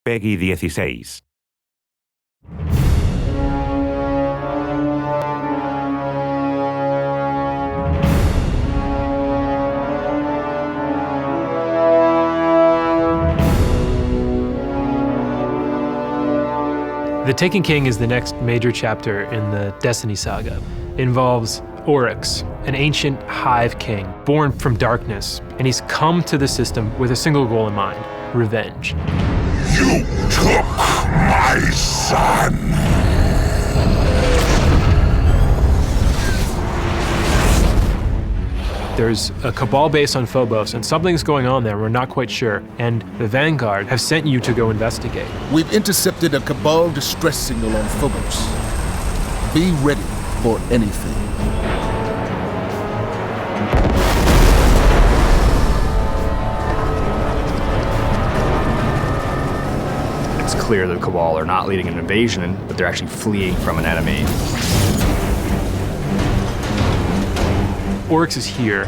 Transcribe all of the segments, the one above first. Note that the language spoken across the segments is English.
Peggy 16. The Taken King is the next major chapter in the Destiny saga. It involves Oryx, an ancient hive king born from darkness, and he's come to the system with a single goal in mind: revenge. You took my son! There's a Cabal base on Phobos, and something's going on there, we're not quite sure, and the Vanguard have sent you to go investigate. We've intercepted a Cabal distress signal on Phobos. Be ready for anything. It's clear the Cabal are not leading an invasion, but they're actually fleeing from an enemy. Oryx is here,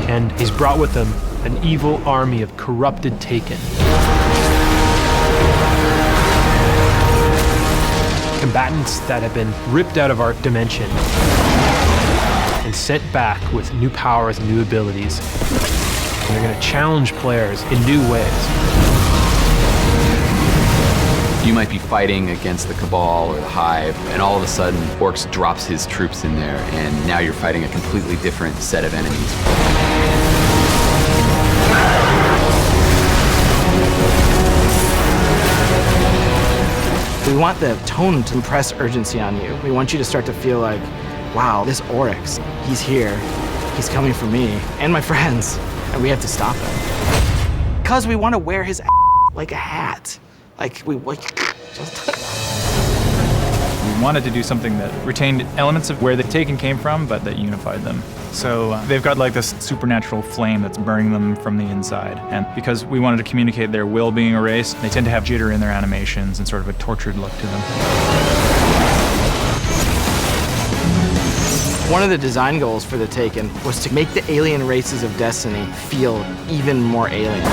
and he's brought with him an evil army of corrupted Taken. Combatants that have been ripped out of our dimension and sent back with new powers and new abilities. And they're going to challenge players in new ways. You might be fighting against the Cabal or the Hive, and all of a sudden, Oryx drops his troops in there, and now you're fighting a completely different set of enemies. We want the tone to impress urgency on you. We want you to start to feel like, wow, this Oryx, he's here. He's coming for me and my friends, and we have to stop him. Because we want to wear his like a hat. Like, we wanted to do something that retained elements of where the Taken came from, but that unified them. So they've got like this supernatural flame that's burning them from the inside. And because we wanted to communicate their will being erased, they tend to have jitter in their animations and sort of a tortured look to them. One of the design goals for the Taken was to make the alien races of Destiny feel even more alien.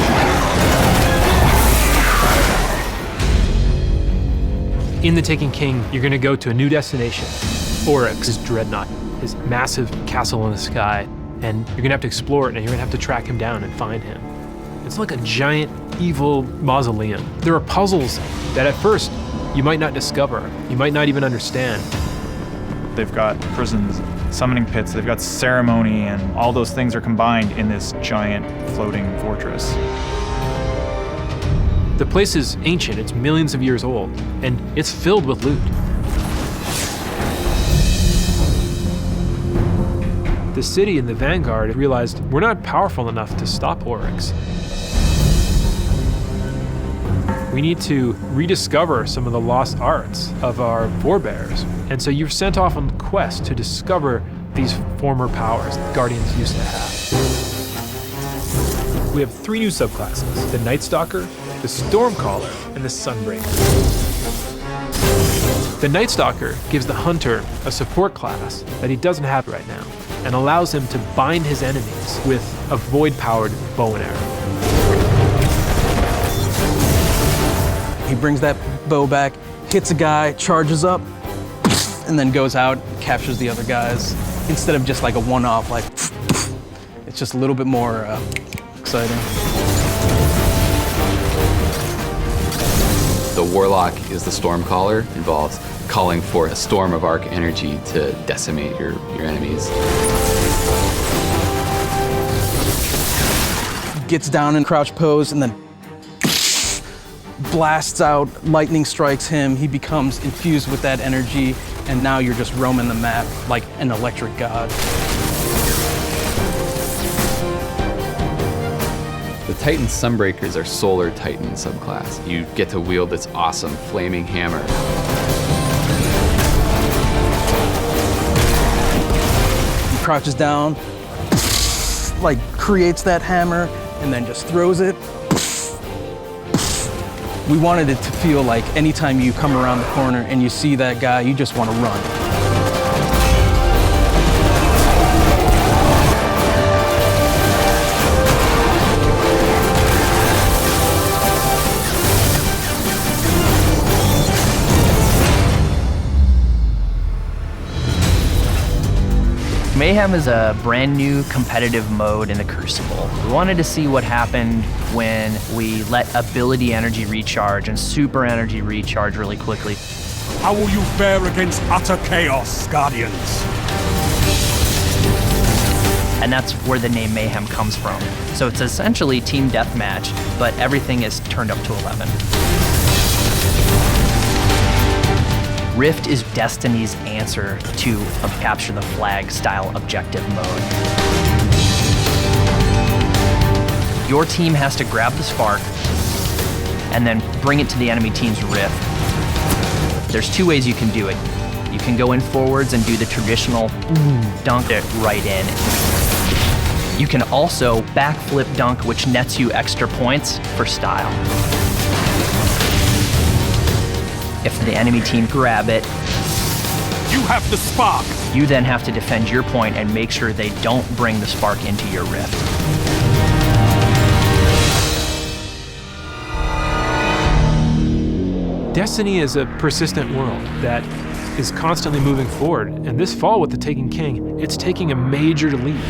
In the Taken King, you're going to go to a new destination, Oryx, his dreadnought, his massive castle in the sky, and you're going to have to explore it, and you're going to have to track him down and find him. It's like a giant, evil mausoleum. There are puzzles that at first you might not discover, you might not even understand. They've got prisons, summoning pits, they've got ceremony, and all those things are combined in this giant floating fortress. The place is ancient, it's millions of years old, and it's filled with loot. The city and the Vanguard realized we're not powerful enough to stop Oryx. We need to rediscover some of the lost arts of our forebears. And so you're sent off on a quest to discover these former powers Guardians used to have. We have 3 new subclasses: the Night Stalker, the Stormcaller, and the Sunbreaker. The Night Stalker gives the Hunter a support class that he doesn't have right now, and allows him to bind his enemies with a void-powered bow and arrow. He brings that bow back, hits a guy, charges up, and then goes out, captures the other guys. Instead of just like a one-off, like, it's just a little bit more exciting. The Warlock is the Stormcaller, involves calling for a storm of arc energy to decimate your enemies. Gets down in crouch pose and then blasts out, lightning strikes him, he becomes infused with that energy, and now you're just roaming the map like an electric god. The Titan Sunbreakers are Solar Titan subclass. You get to wield this awesome flaming hammer. He crouches down, like creates that hammer, and then just throws it. We wanted it to feel like anytime you come around the corner and you see that guy, you just want to run. Mayhem is a brand new competitive mode in the Crucible. We wanted to see what happened when we let ability energy recharge and super energy recharge really quickly. How will you fare against utter chaos, Guardians? And that's where the name Mayhem comes from. So it's essentially team deathmatch, but everything is turned up to 11. Rift is Destiny's answer to a capture the flag style objective mode. Your team has to grab the spark and then bring it to the enemy team's Rift. There's two ways you can do it. You can go in forwards and do the traditional dunk it right in. You can also backflip dunk, which nets you extra points for style. If the enemy team grab it, You have the spark! you then have to defend your point and make sure they don't bring the spark into your Rift. Destiny is a persistent world that is constantly moving forward, and this fall with the Taken King, it's taking a major leap.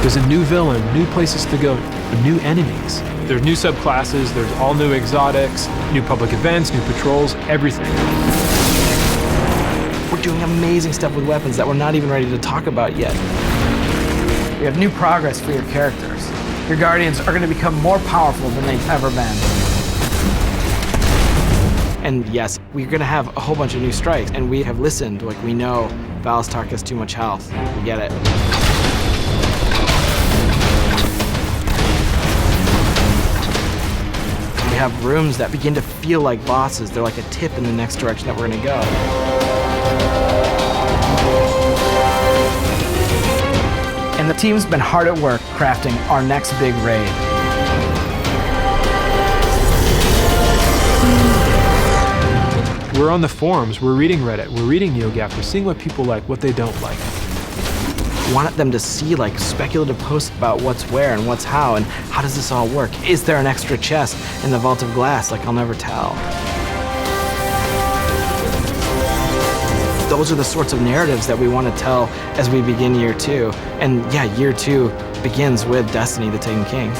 There's a new villain, new places to go, new enemies. There's new subclasses, there's all new exotics, new public events, new patrols, everything. We're doing amazing stuff with weapons that we're not even ready to talk about yet. We have new progress for your characters. Your Guardians are going to become more powerful than they've ever been. And yes, we're going to have a whole bunch of new strikes, and we have listened. Like, we know Valistark has too much health. We get it. We have rooms that begin to feel like bosses. They're like a tip in the next direction that we're going to go. And the team's been hard at work crafting our next big raid. We're on the forums, we're reading Reddit, we're reading NeoGAF, we're seeing what people like, what they don't like. We want them to see like speculative posts about what's where and what's how and how does this all work? Is there an extra chest in the Vault of Glass? Like, I'll never tell. Those are the sorts of narratives that we want to tell as we begin year 2. And yeah, year 2 begins with Destiny the Taken King.